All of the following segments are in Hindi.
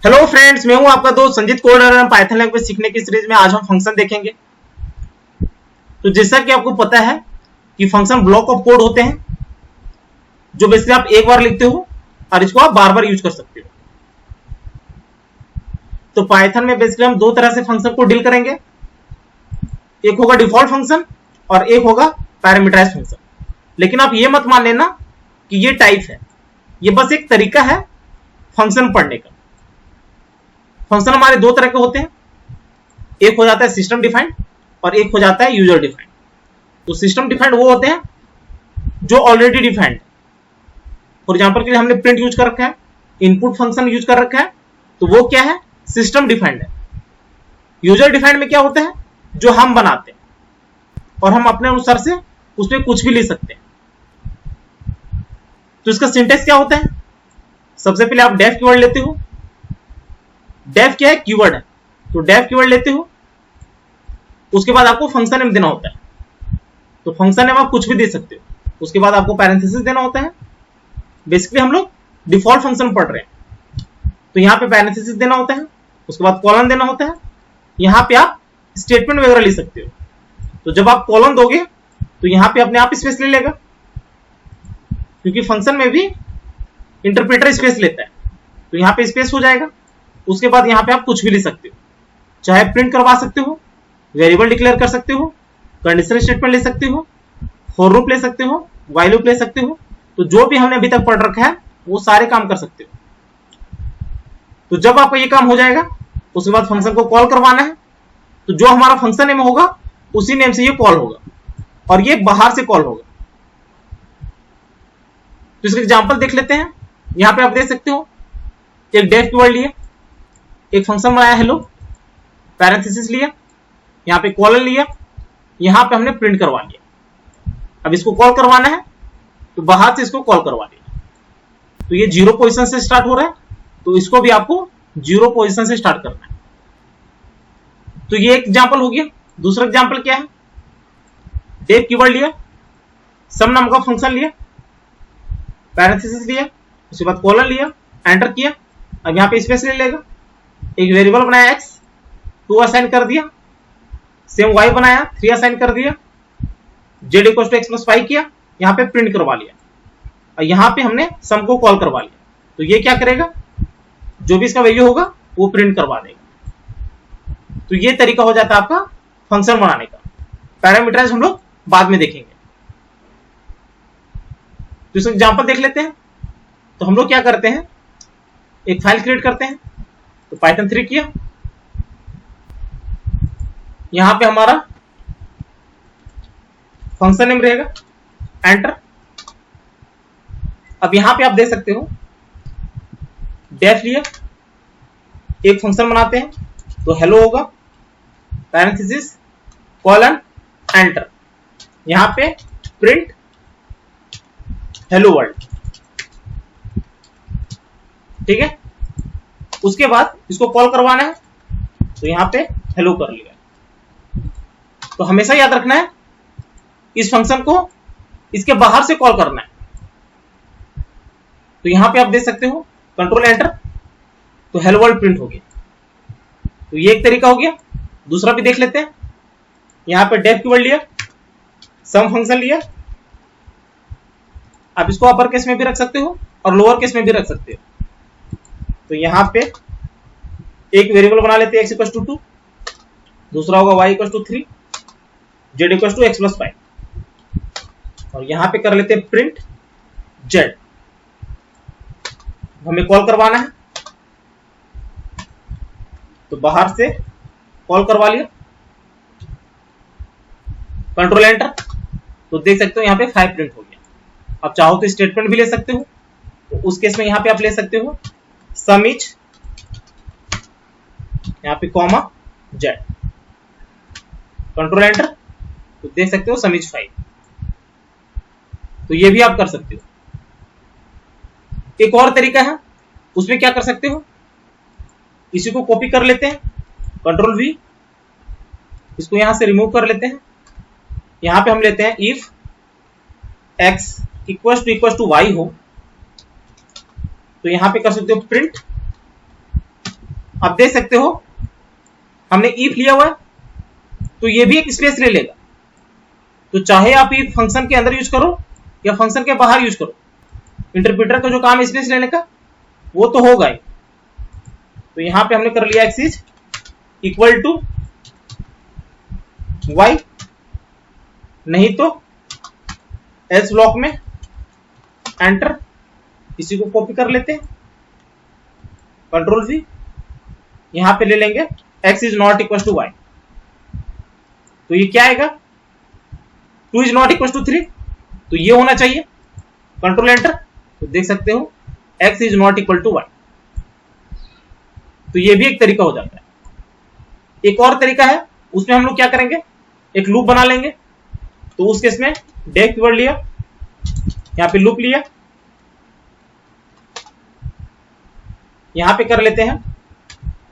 हेलो फ्रेंड्स, मैं हूं आपका दोस्त संजीत कोडर। पाइथन लैंग्वेज सीखने की सीरीज में आज हम फंक्शन देखेंगे। तो जैसा कि आपको पता है कि फंक्शन ब्लॉक ऑफ कोड होते हैं जो बेसिकली आप एक बार लिखते हो और इसको आप बार बार यूज कर सकते हो। तो पाइथन में बेसिकली हम दो तरह से फंक्शन को डील करेंगे, एक होगा डिफॉल्ट फंक्शन और एक होगा पैरामीटराइज्ड फंक्शन। लेकिन आप ये मत मान लेना कि ये टाइप है, ये बस एक तरीका है फंक्शन पढ़ने का। फंक्शन हमारे दो तरह के होते हैं, एक हो जाता है सिस्टम डिफाइंड और एक हो जाता है यूजर डिफाइंड। तो सिस्टम डिफाइंड वो होते हैं जो ऑलरेडी डिफाइंड। फॉर एग्जांपल के लिए हमने प्रिंट यूज कर रखा है, इनपुट फंक्शन यूज कर रखा है, तो वो क्या है, सिस्टम डिफाइंड है। यूजर डिफाइंड में क्या होता है, जो हम बनाते हैं और हम अपने अनुसार से उसमें कुछ भी लिख सकते हैं। तो इसका सिंटेक्स क्या होता है, सबसे पहले आप डेफ कीवर्ड लेते हो। डेफ क्या है, कीवर्ड है, तो डेफ कीवर्ड लेते हो। उसके बाद आपको फंक्शन नेम देना होता है, तो फंक्शन नेम आप कुछ भी दे सकते हो। उसके बाद आपको पैरेंथेसिस देना होता है। बेसिकली हम लोग डिफॉल्ट फंक्शन पढ़ रहे हैं, तो यहाँ पे पैरेंथेसिस देना होता है, उसके बाद कॉलन देना होता है। यहाँ पे आप स्टेटमेंट वगैरह ले सकते हो। तो जब आप कॉलन दोगे तो यहाँ पे अपने आप स्पेस ले लेगा, क्योंकि फंक्शन में भी इंटरप्रेटर स्पेस लेता है, तो यहाँ पे स्पेस हो जाएगा। उसके बाद यहाँ पे आप कुछ भी लिख सकते हो, चाहे प्रिंट करवा सकते हो, वेरिएबल डिक्लेयर कर सकते हो, कंडीशनल स्टेटमेंट ले सकते हो, फॉर लूप ले सकते हो, व्हाइल लूप ले सकते हो। तो जो भी हमने अभी तक पढ़ रखा है वो सारे काम कर सकते हो। तो जब आपका ये काम हो जाएगा उसके बाद फंक्शन को कॉल करवाना है। तो जो हमारा फंक्शन नेम होगा उसी नेम से ये कॉल होगा और ये बाहर से कॉल होगा। तो इसका एग्जांपल देख लेते हैं। यहाँ पे आप देख सकते हो, एक डेफ कीवर्ड लिया, एक फंक्शन बनाया हेलो, पैरेंथेसिस लिया, यहाँ पे कॉलन लिया, यहाँ पे हमने प्रिंट करवा लिया। अब इसको कॉल करवाना है तो बाहर से इसको कॉल करवा लिया। तो ये 0 पोजीशन से स्टार्ट हो रहा है, तो इसको भी आपको 0 पोजीशन से स्टार्ट करना है। तो ये एक एग्जांपल हो गया। दूसरा एग्जांपल क्या है, डेफ कीवर्ड लिया, सम नाम का फंक्शन लिया, पैरेंथेसिस लिया, उसके बाद कॉलन लिया, एंटर किया। अब यहाँ पे स्पेस ले लेगा, एक वेरिएबल बनाया x 2 असाइन कर दिया, सेम y बनाया 3 असाइन कर दिया, z equal to x plus 5 किया, यहाँ पे प्रिंट करवा लिया और यहाँ पे हमने सम को कॉल करवा लिया। तो ये क्या करेगा, जो भी इसका वैल्यू होगा वो प्रिंट करवा देगा। तो ये तरीका हो जाता है आपका फंक्शन बनाने का। पैरामीटराइज हम लोग बाद में देखेंगे। तो इसका एग्जांपल देख लेते हैं। तो हम लोग क्या करते हैं, एक फाइल क्रिएट करते हैं। तो पाइथन 3 किया, यहां पे हमारा फंक्शन नेम रहेगा, एंटर। अब यहां पे आप देख सकते हो डेफ लिया, एक फंक्शन बनाते हैं, तो हेलो होगा, पैरेंथेसिस कॉलन एंटर, यहां पे प्रिंट हेलो वर्ल्ड। ठीक है, उसके बाद इसको कॉल करवाना है, तो यहां पे हेलो कर लिया। तो हमेशा याद रखना है इस फंक्शन को इसके बाहर से कॉल करना है। तो यहां पे आप देख सकते हो कंट्रोल एंटर, तो हेलो वर्ल्ड प्रिंट हो गया। तो ये एक तरीका हो गया। दूसरा भी देख लेते हैं। यहां पे डेफ कीवर्ड लिया, सम फंक्शन लिया, आप इसको अपर केस में भी रख सकते हो और लोअर केस में भी रख सकते हो। तो यहां पे एक वेरिएबल बना लेते हैं x इक्वल टू 2, दूसरा होगा y equal to 3, z equal to x plus 5 और यहां पे कर लेते हैं प्रिंट z। हमें कॉल करवाना है, तो बाहर से कॉल करवा लिया, कंट्रोल एंटर, तो देख सकते हो यहां पे 5 प्रिंट हो गया। आप चाहो तो स्टेटमेंट भी ले सकते हो, तो उस केस में यहां पे आप ले सकते हो सम इज, यहां पे कॉमा z, कंट्रोल एंटर, तो देख सकते हो सम इज 5। तो ये भी आप कर सकते हो। एक और तरीका है, उसमें क्या कर सकते हो, इसी को कॉपी कर लेते हैं, कंट्रोल v, इसको यहां से रिमूव कर लेते हैं। यहां पे हम लेते हैं if x equal to y हो, तो यहां पे कर सकते हो प्रिंट आप देख सकते हो हमने इफ लिया हुआ है, तो ये भी एक स्पेस ले लेगा। तो चाहे आप इफ फंक्शन के अंदर यूज करो या फंक्शन के बाहर यूज करो, इंटरप्रेटर का जो काम है स्पेस लेने का वो तो होगा ही। तो यहां पे हमने कर लिया x is equal to y, नहीं तो एल्स ब्लॉक में एंटर, इसी को कॉपी कर लेते हैं, कंट्रोल V, यहां पे ले लेंगे x is not equal to y। तो ये क्या आएगा, 2 इज नॉट इक्वल टू 3, तो ये होना चाहिए, कंट्रोल एंटर। तो देख सकते हो x is not equal to y। तो ये भी एक तरीका हो जाता है। एक और तरीका है, उसमें हम लोग क्या करेंगे, एक लूप बना लेंगे। तो उस केस में डेफ कीवर्ड लिया, यहां पे लूप लिया, यहां पे कर लेते हैं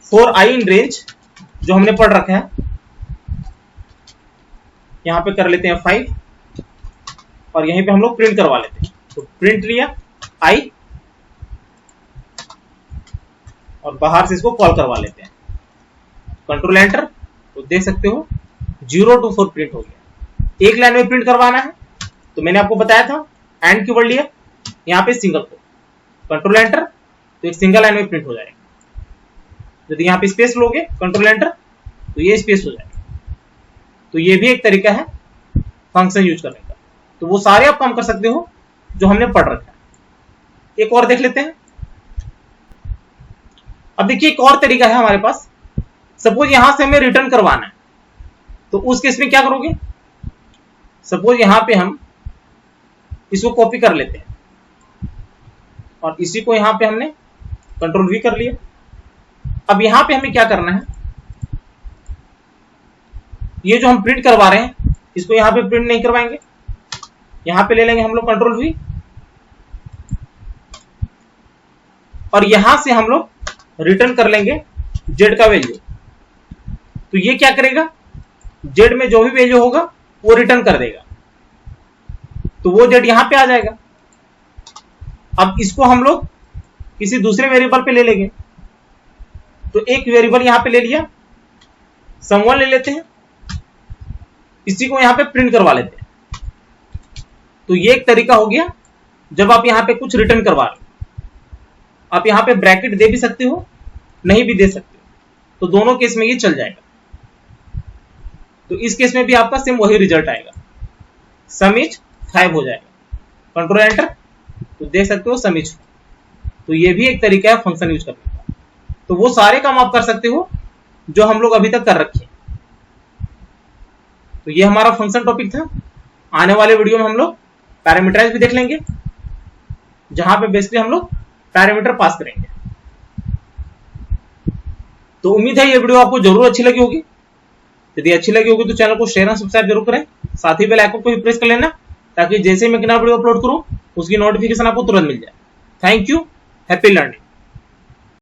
फॉर i इन रेंज, जो हमने पढ़ रखा है, यहां पे कर लेते हैं 5 और यहीं पे हम लोग प्रिंट करवा लेते हैं। तो प्रिंट लिया i और बाहर से इसको कॉल करवा लेते हैं, कंट्रोल एंटर। तो देख सकते हो 0 to 4 प्रिंट हो गया। एक लाइन में प्रिंट करवाना है तो मैंने आपको बताया था एंड कीवर्ड लिया, यहां पे सिंगल को, कंट्रोल एंटर, तो एक सिंगल लाइन में प्रिंट हो जाएगा। यदि यहां पे स्पेस लोगे कंट्रोल एंटर तो ये स्पेस हो जाएगा। तो ये भी एक तरीका है फंक्शन यूज करने का। तो वो सारे आप काम कर सकते हो जो हमने पढ़ रखा है। एक और देख लेते हैं। अब देखिए एक और तरीका है हमारे पास, सपोज यहां से हमें रिटर्न करवाना है, तो उस केस में क्या करोगे, सपोज यहां पे हम इसको कॉपी कर लेते हैं और इसी को यहां पे हमने कंट्रोल V कर लिया। अब यहां पे हमें क्या करना है, ये जो हम प्रिंट करवा रहे हैं इसको यहां पे प्रिंट नहीं करवाएंगे, यहां पे ले लेंगे हम लोग कंट्रोल V और यहां से हम लोग रिटर्न कर लेंगे z का वैल्यू। तो ये क्या करेगा, z में जो भी वैल्यू होगा वो रिटर्न कर देगा, तो वो z यहां पे आ जाएगा। अब इसको हम लोग किसी दूसरे वेरिएबल पे ले लेंगे। तो एक वेरिएबल यहां पे ले लिया, सम1 ले लेते हैं, इसी को यहां पे प्रिंट करवा लेते हैं। तो ये एक तरीका हो गया जब आप यहां पे कुछ रिटर्न करवा रहे हो। आप यहां पे ब्रैकेट दे भी सकते हो, नहीं भी दे सकते हो, तो दोनों केस में ये चल जाएगा। तो इस केस में भी आपका सेम वही रिजल्ट आएगा, सम इज 5 हो जाएगा, कंट्रोल एंटर। तो देख सकते हो सम इज। तो ये भी एक तरीका है फंक्शन यूज करने का। तो वो सारे काम आप कर सकते हो जो हम लोग अभी तक कर रखे हैं। तो ये हमारा फंक्शन टॉपिक था। आने वाले वीडियो में हम लोग पैरामीटराइज भी देख लेंगे, जहां पे बेसिकली हम लोग पैरामीटर पास करेंगे। तो उम्मीद है ये वीडियो आपको जरूर अच्छी लगी होगी। यदि अच्छी लगी होगी तो चैनल को शेयर और सब्सक्राइब जरूर करें, साथ ही बेल आइकन को भी प्रेस कर लेना, ताकि जैसे मैं नया वीडियो अपलोड करूं उसकी नोटिफिकेशन आपको तुरंत मिल जाए। Thank you, happy learning.